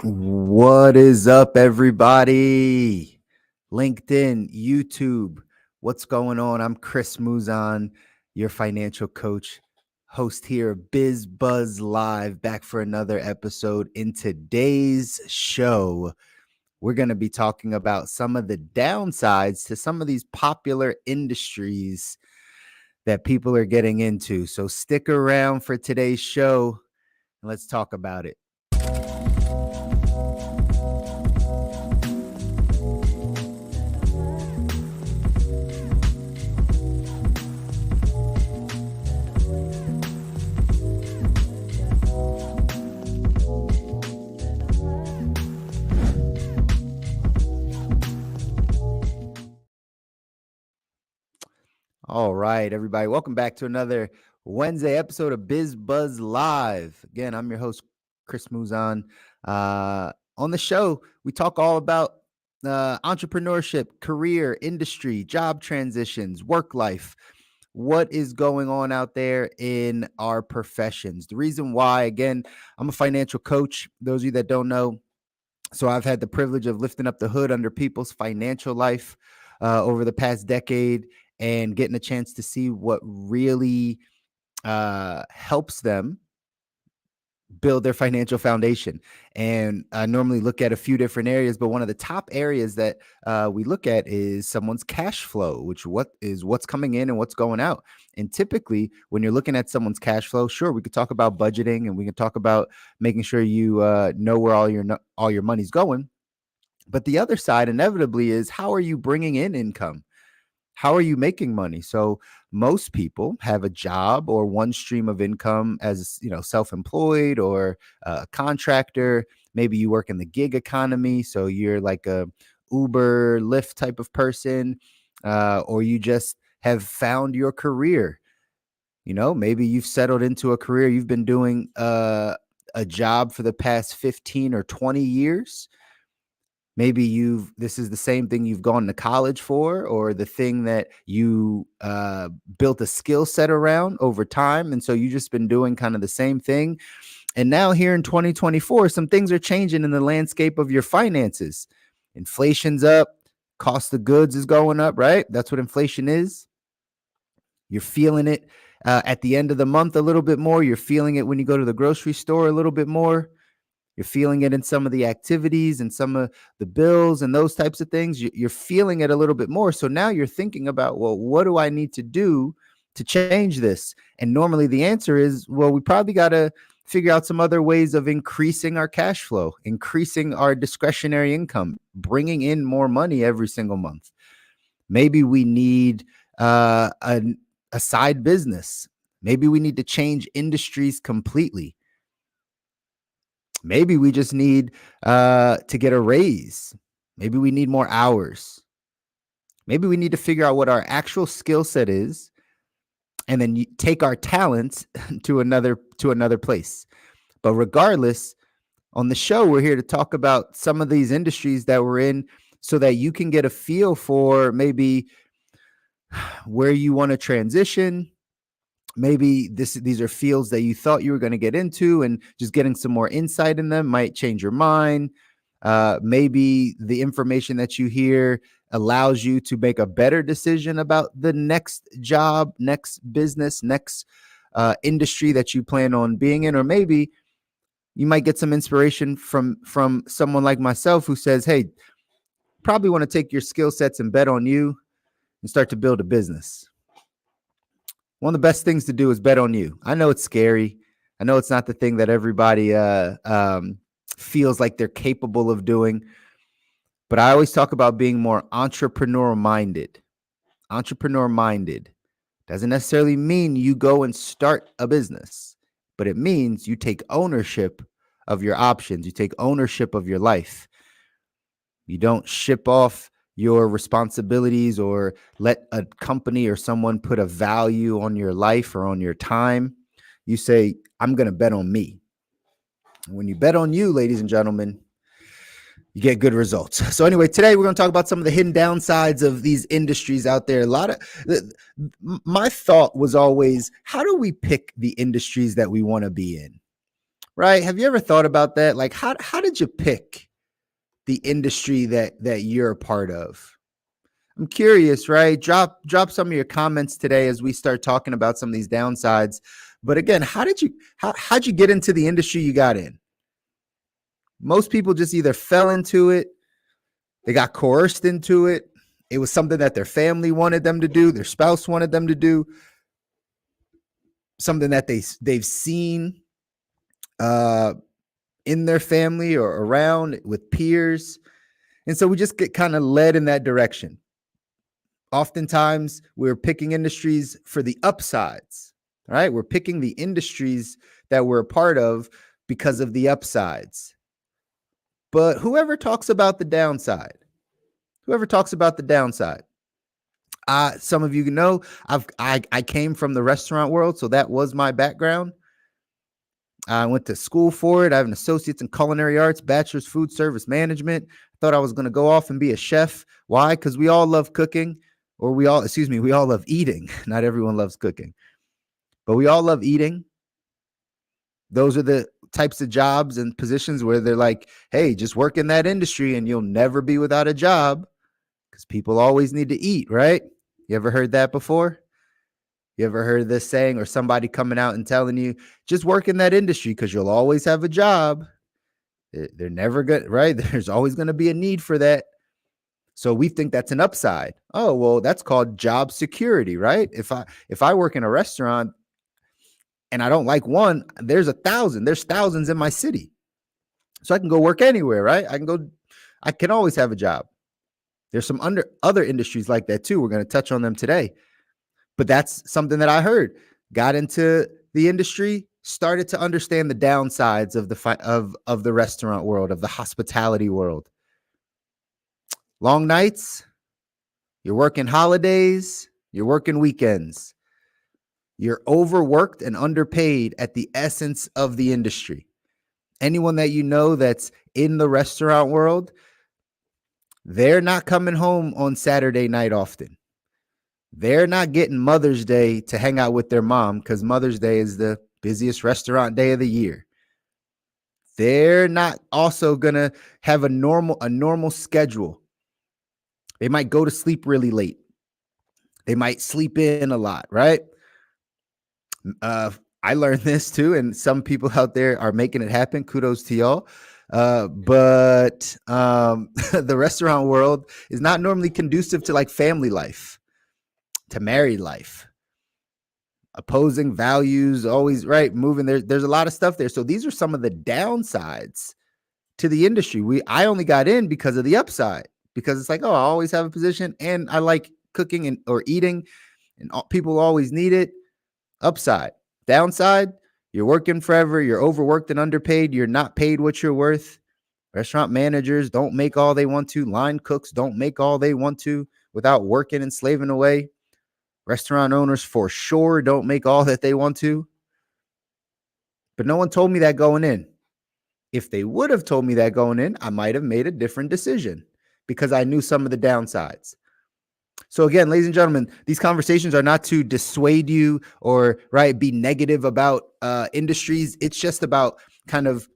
What is up, everybody? LinkedIn, YouTube, what's going on? I'm Chris Muzan, your financial coach, host here of BizBuzz Live, back for another episode. In today's show, we're going to be talking about some of the downsides to some of these popular industries that people are getting into. So stick around for today's show and let's talk about it. All right, everybody. Welcome back to another Wednesday episode of BizBuzz Live. Again, I'm your host, Chris Muzan. On the show, we talk all about entrepreneurship, career, industry, job transitions, work life, what is going on out there in our professions. The reason why, again, I'm a financial coach. Those of you that don't know, so I've had the privilege of lifting up the hood under people's financial life over the past decade and getting a chance to see what really helps them build their financial foundation. And I normally look at a few different areas, but one of the top areas that we look at is someone's cash flow, which what's coming in and what's going out. And typically when you're looking at someone's cash flow, sure, we could talk about budgeting and we can talk about making sure you know where all your money's going. But the other side inevitably is, how are you bringing in income? How are you making money? So most people have a job or one stream of income as, self-employed or a contractor. Maybe you work in the gig economy, so you're like a Uber, Lyft type of person, or you just have found your career. Maybe you've settled into a career. You've been doing a job for the past 15 or 20 years. Maybe this is the same thing you've gone to college for, or the thing that you built a skill set around over time. And so you've just been doing kind of the same thing. And now here in 2024, some things are changing in the landscape of your finances. Inflation's up, cost of goods is going up, right? That's what inflation is. You're feeling it at the end of the month a little bit more. You're feeling it when you go to the grocery store a little bit more. You're feeling it in some of the activities and some of the bills and those types of things. You're feeling it a little bit more. So now you're thinking about, well, what do I need to do to change this? And normally the answer is, well, we probably got to figure out some other ways of increasing our cash flow, increasing our discretionary income, bringing in more money every single month. Maybe we need a side business. Maybe we need to change industries completely. Maybe we just need to get a raise. Maybe we need more hours. Maybe we need to figure out what our actual skill set is and then take our talents to another place. But regardless, on the show, we're here to talk about some of these industries that we're in so that you can get a feel for maybe where you want to transition. Maybe these are fields that you thought you were going to get into, and just getting some more insight in them might change your mind. Maybe the information that you hear allows you to make a better decision about the next job, next business, next industry that you plan on being in. Or maybe you might get some inspiration from someone like myself who says, hey, probably want to take your skill sets and bet on you and start to build a business. One of the best things to do is bet on you. I know it's scary. I know it's not the thing that everybody feels like they're capable of doing. But I always talk about being more entrepreneur-minded. Entrepreneur-minded doesn't necessarily mean you go and start a business, but it means you take ownership of your options. You take ownership of your life. You don't ship off your responsibilities or let a company or someone put a value on your life or on your time. You say, I'm going to bet on me. And when you bet on you, ladies and gentlemen, you get good results. So anyway, today we're going to talk about some of the hidden downsides of these industries out there. My thought was always, how do we pick the industries that we want to be in? right? Have you ever thought about that? Like, how did you pick the industry that you're a part of? I'm curious, right? Drop some of your comments today as we start talking about some of these downsides. But again, how'd you get into the industry you got in? Most people just either fell into it, they got coerced into it. It was something that their family wanted them to do, their spouse wanted them to do, something that they've seen uh, in their family or around with peers. And so we just get kind of led in that direction. Oftentimes, we're picking industries for the upsides, right? We're picking the industries that we're a part of because of the upsides. But whoever talks about the downside, some of you know, I came from the restaurant world, so that was my background. I went to school for it. I have an associate's in culinary arts, bachelor's food service management. Thought I was going to go off and be a chef. Why? Because we all love cooking, or we all love eating. Not everyone loves cooking, but we all love eating. Those are the types of jobs and positions where they're like, hey, just work in that industry and you'll never be without a job, because people always need to eat, right? You ever heard that before? You ever heard this saying, or somebody coming out and telling you, just work in that industry because you'll always have a job? They're never good, right? There's always going to be a need for that. So we think that's an upside. Oh, well, that's called job security, right? If I work in a restaurant and I don't like one, there's thousands in my city. So I can go work anywhere, right? I can always have a job. There's some other industries like that too. We're going to touch on them today. But that's something that I heard. Got into the industry, started to understand the downsides of the restaurant world, of the hospitality world. Long nights, you're working holidays, you're working weekends. You're overworked and underpaid at the essence of the industry. Anyone that you know that's in the restaurant world, they're not coming home on Saturday night often. They're not getting Mother's Day to hang out with their mom, because Mother's Day is the busiest restaurant day of the year. They're not also going to have a normal schedule. They might go to sleep really late. They might sleep in a lot, right? I learned this too, and some people out there are making it happen. Kudos to y'all. But the restaurant world is not normally conducive to like family life, to married life, opposing values, always right, moving. There's a lot of stuff there. So these are some of the downsides to the industry. I only got in because of the upside, because it's like, oh, I always have a position and I like cooking or eating, and people always need it. Upside. Downside, you're working forever, you're overworked and underpaid, you're not paid what you're worth. Restaurant managers don't make all they want to. Line cooks don't make all they want to without working and slaving away. Restaurant owners for sure don't make all that they want to. But no one told me that going in. If they would have told me that going in, I might have made a different decision, because I knew some of the downsides. So again, ladies and gentlemen, these conversations are not to dissuade you or be negative about industries. It's just about kind of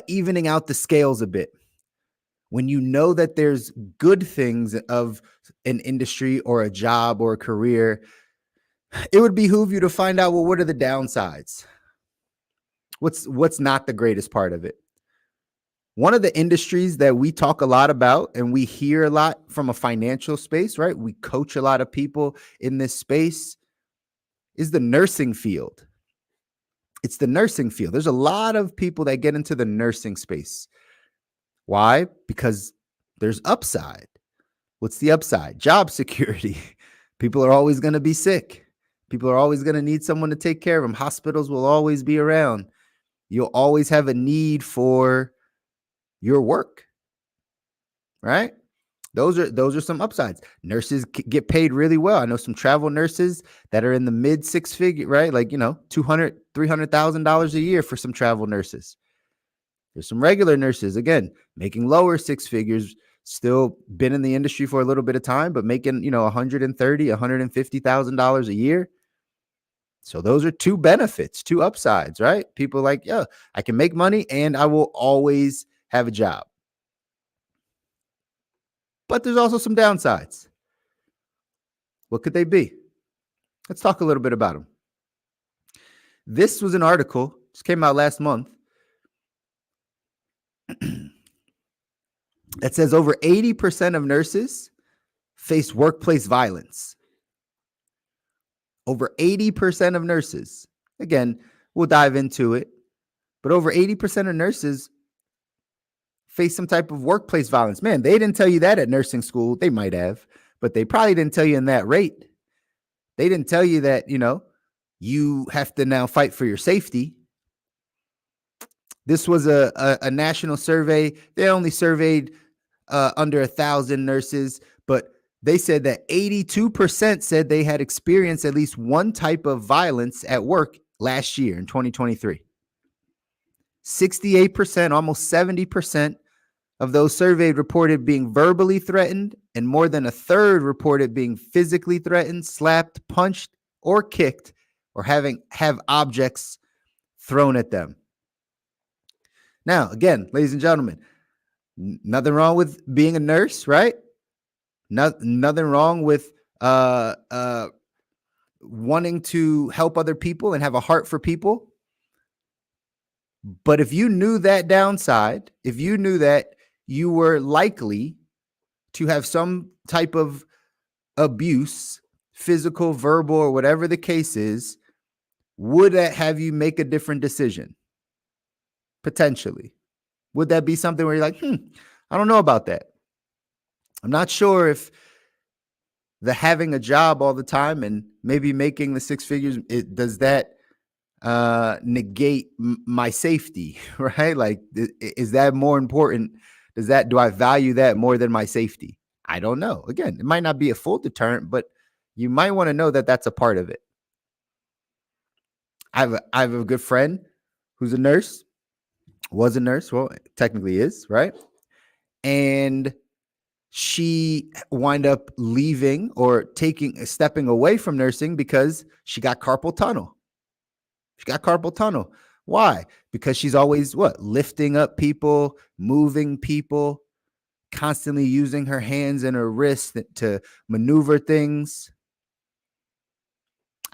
evening out the scales a bit. When you know that there's good things of an industry or a job or a career, it would behoove you to find out, well, what are the downsides? What's not the greatest part of it? One of the industries that we talk a lot about and we hear a lot from a financial space, right? We coach a lot of people in this space, is the nursing field. It's the nursing field. There's a lot of people that get into the nursing space. Why? Because there's upside. What's the upside? Job security. People are always going to be sick. People are always going to need someone to take care of them. Hospitals will always be around. You'll always have a need for your work, right? Those are some upsides. Nurses get paid really well. I know some travel nurses that are in the mid six figure, right? Like, $200,000, $300,000 a year for some travel nurses. There's some regular nurses, again, making lower six figures, still been in the industry for a little bit of time, but making, $130,000, $150,000 a year. So those are two benefits, two upsides, right? People are like, yeah, I can make money and I will always have a job. But there's also some downsides. What could they be? Let's talk a little bit about them. This was an article, just came out last month, that says over 80% of nurses face workplace violence. Over 80% of nurses. Again, we'll dive into it, but over 80% of nurses face some type of workplace violence. Man, they didn't tell you that at nursing school. They might have, but they probably didn't tell you in that rate. They didn't tell you that, you have to now fight for your safety. This was a national survey. They only surveyed under 1,000 nurses, but they said that 82% said they had experienced at least one type of violence at work last year in 2023. 68%, almost 70% of those surveyed reported being verbally threatened, and more than a third reported being physically threatened, slapped, punched, or kicked, or have objects thrown at them. Now, again, ladies and gentlemen, nothing wrong with being a nurse, right? Nothing wrong with wanting to help other people and have a heart for people. But if you knew that downside, if you knew that you were likely to have some type of abuse, physical, verbal, or whatever the case is, would that have you make a different decision? Potentially. Would that be something where you're like, I don't know about that. I'm not sure if the having a job all the time and maybe making the six figures, does that negate my safety, right? Like, is that more important? Do I value that more than my safety? I don't know. Again, it might not be a full deterrent, but you might want to know that that's a part of it. I have a good friend who's a nurse, was a nurse. Well, technically is, right? And she wind up leaving or stepping away from nursing because she got carpal tunnel. Why? Because she's always lifting up people, moving people, constantly using her hands and her wrists to maneuver things.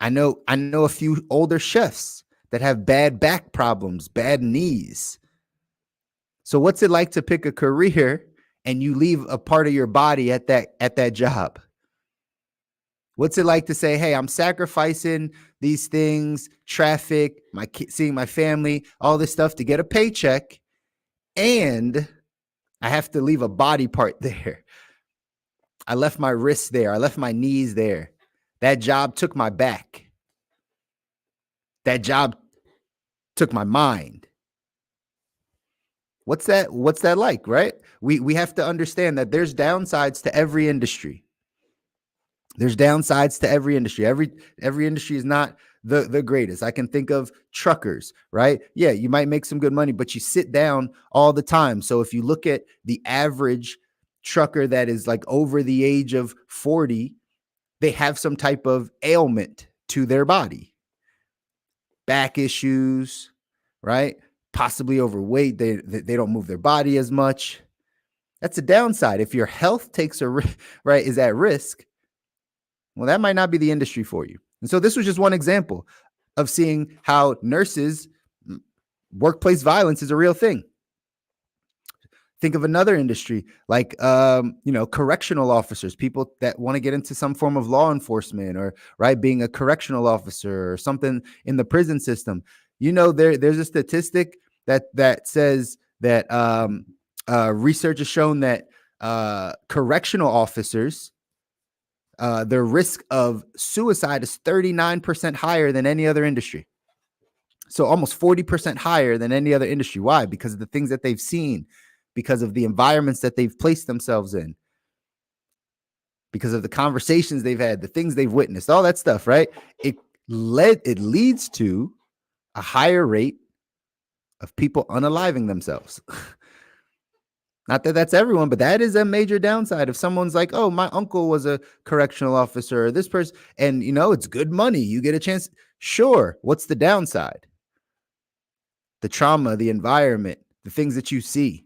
I know a few older chefs that have bad back problems, bad knees. So what's it like to pick a career and you leave a part of your body at that job? What's it like to say, hey, I'm sacrificing these things, traffic, seeing my family, all this stuff to get a paycheck, and I have to leave a body part there. I left my wrists there. I left my knees there. That job took my back. That job took my mind. What's that like, right? We have to understand that there's downsides to every industry. There's downsides to every industry. Every industry is not the greatest. I can think of truckers, right? Yeah, you might make some good money, but you sit down all the time. So if you look at the average trucker that is like over the age of 40, they have some type of ailment to their body. Back issues, right? Possibly overweight. They don't move their body as much. That's a downside. If your health is at risk, well, that might not be the industry for you. And so this was just one example of seeing how workplace violence is a real thing. Think of another industry like, correctional officers, people that want to get into some form of law enforcement or being a correctional officer or something in the prison system. There's a statistic that says that research has shown that correctional officers, their risk of suicide is 39% higher than any other industry. So almost 40% higher than any other industry. Why? Because of the things that they've seen, because of the environments that they've placed themselves in, because of the conversations they've had, the things they've witnessed, all that stuff, right? It leads to a higher rate of people unaliving themselves. Not that that's everyone, but that is a major downside. If someone's like, oh, my uncle was a correctional officer, or this person, and it's good money. You get a chance. Sure, what's the downside? The trauma, the environment, the things that you see.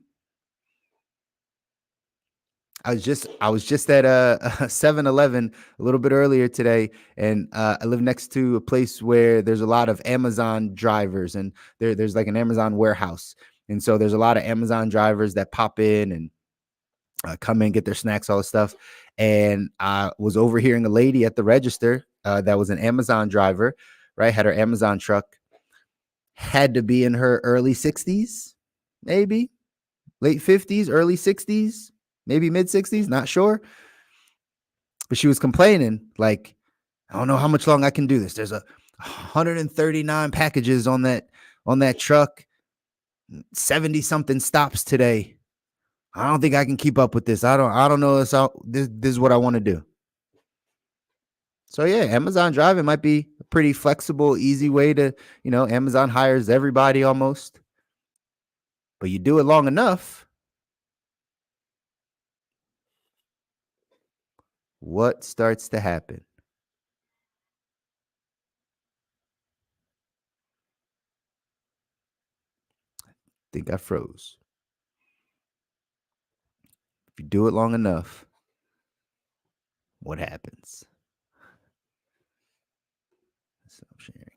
I was just at a 7-Eleven a little bit earlier today, and I live next to a place where there's a lot of Amazon drivers, and there's like an Amazon warehouse, and so there's a lot of Amazon drivers that pop in and come in, get their snacks, all this stuff. And I was overhearing a lady at the register that was an Amazon driver, right? Had her Amazon truck, had to be in her early 60s, maybe late 50s, early 60s, maybe mid 60s, not sure. But she was complaining, like, I don't know how much long I can do this. There's 139 packages on that truck, 70 something stops today. I don't think I can keep up with this. I don't know this is what I want to do. So yeah, Amazon driving might be a pretty flexible, easy way to, Amazon hires everybody almost. But you do it long enough, what starts to happen? Think I froze. If you do it long enough, what happens? So I'm sharing.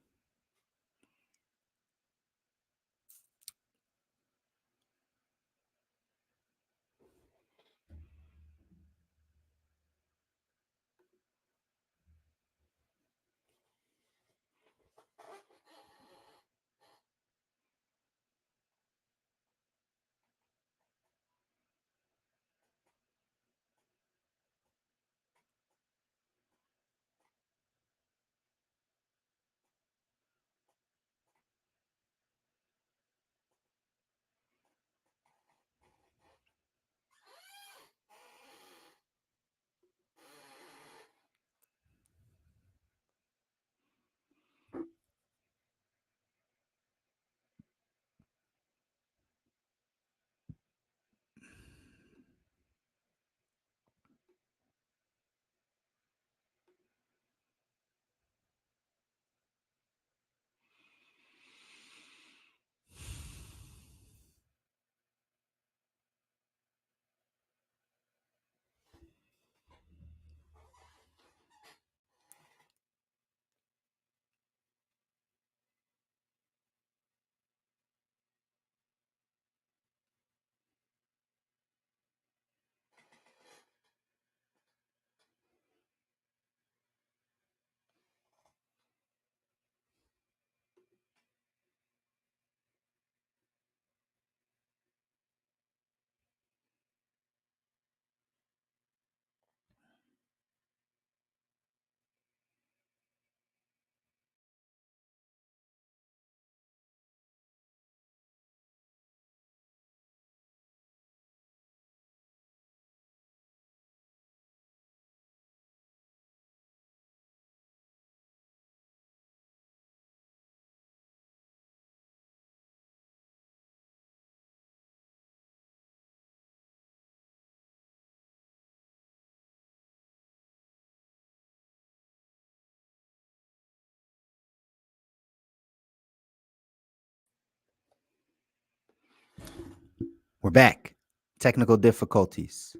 We're back. Technical difficulties.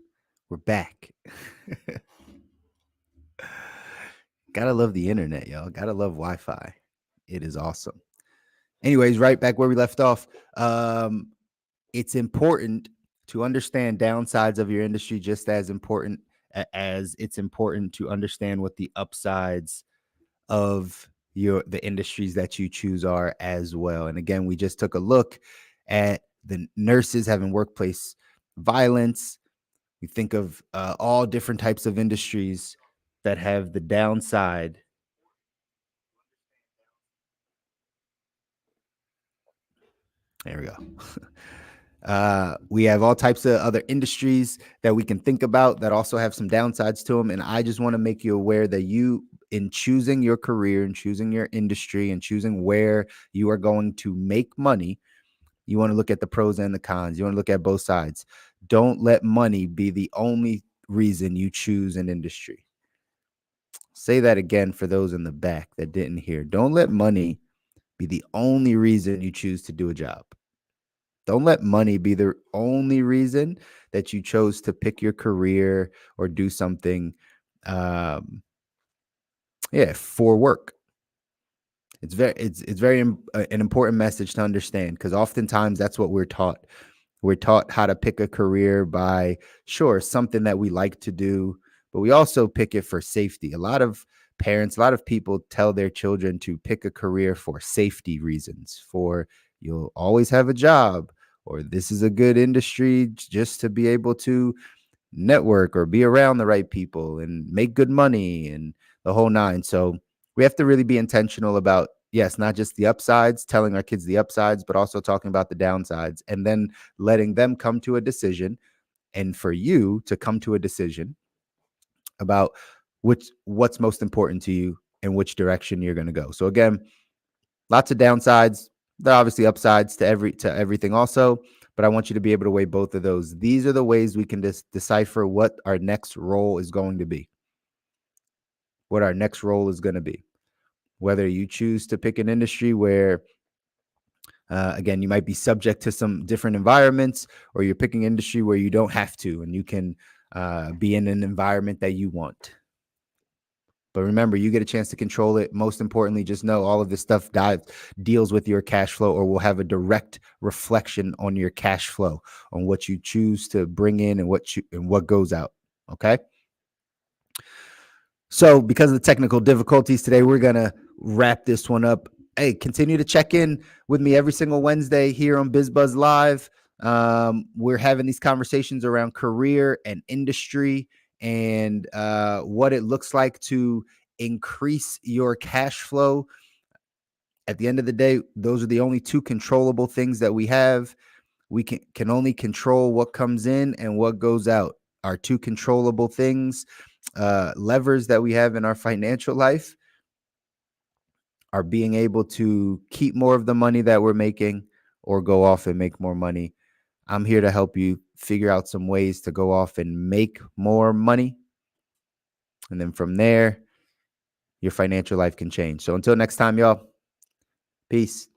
We're back. Gotta love the internet, y'all. Gotta love Wi-Fi. It is awesome. Anyways, right back where we left off. It's important to understand downsides of your industry just as important as it's important to understand what the upsides of the industries that you choose are as well. And again, we just took a look at the nurses having workplace violence. We think of all different types of industries that have the downside. There we go. We have all types of other industries that we can think about that also have some downsides to them. And I just want to make you aware that in choosing your career and choosing your industry and choosing where you are going to make money, you want to look at the pros and the cons. You want to look at both sides. Don't let money be the only reason you choose an industry. Say that again for those in the back that didn't hear. Don't let money be the only reason you choose to do a job. Don't let money be the only reason that you chose to pick your career or do something for work. It's very an important message to understand, because oftentimes that's what we're taught. We're taught how to pick a career by, sure, something that we like to do, but we also pick it for safety. A lot of parents, a lot of people tell their children to pick a career for safety reasons, for you'll always have a job, or this is a good industry just to be able to network or be around the right people and make good money and the whole nine. So we have to really be intentional about, yes, not just the upsides, telling our kids the upsides, but also talking about the downsides, and then letting them come to a decision, and for you to come to a decision about what's most important to you and which direction you're going to go. So again, lots of downsides. There are obviously upsides to everything also, but I want you to be able to weigh both of those. These are the ways we can decipher what our next role is going to be. What our next role is going to be. Whether you choose to pick an industry where, again, you might be subject to some different environments, or you're picking an industry where you don't have to and you can be in an environment that you want. But remember, you get a chance to control it. Most importantly, just know all of this stuff deals with your cash flow, or will have a direct reflection on your cash flow, on what you choose to bring in and what goes out. Okay. So because of the technical difficulties today, we're going to wrap this one up. Hey, continue to check in with me every single Wednesday here on BizBuzz Live. We're having these conversations around career and industry, and what it looks like to increase your cash flow. At the end of the day, those are the only two controllable things that we have. We can only control what comes in and what goes out. Our two controllable things, levers that we have in our financial life, are being able to keep more of the money that we're making, or go off and make more money. I'm here to help you figure out some ways to go off and make more money. And then from there, your financial life can change. So until next time, y'all, peace.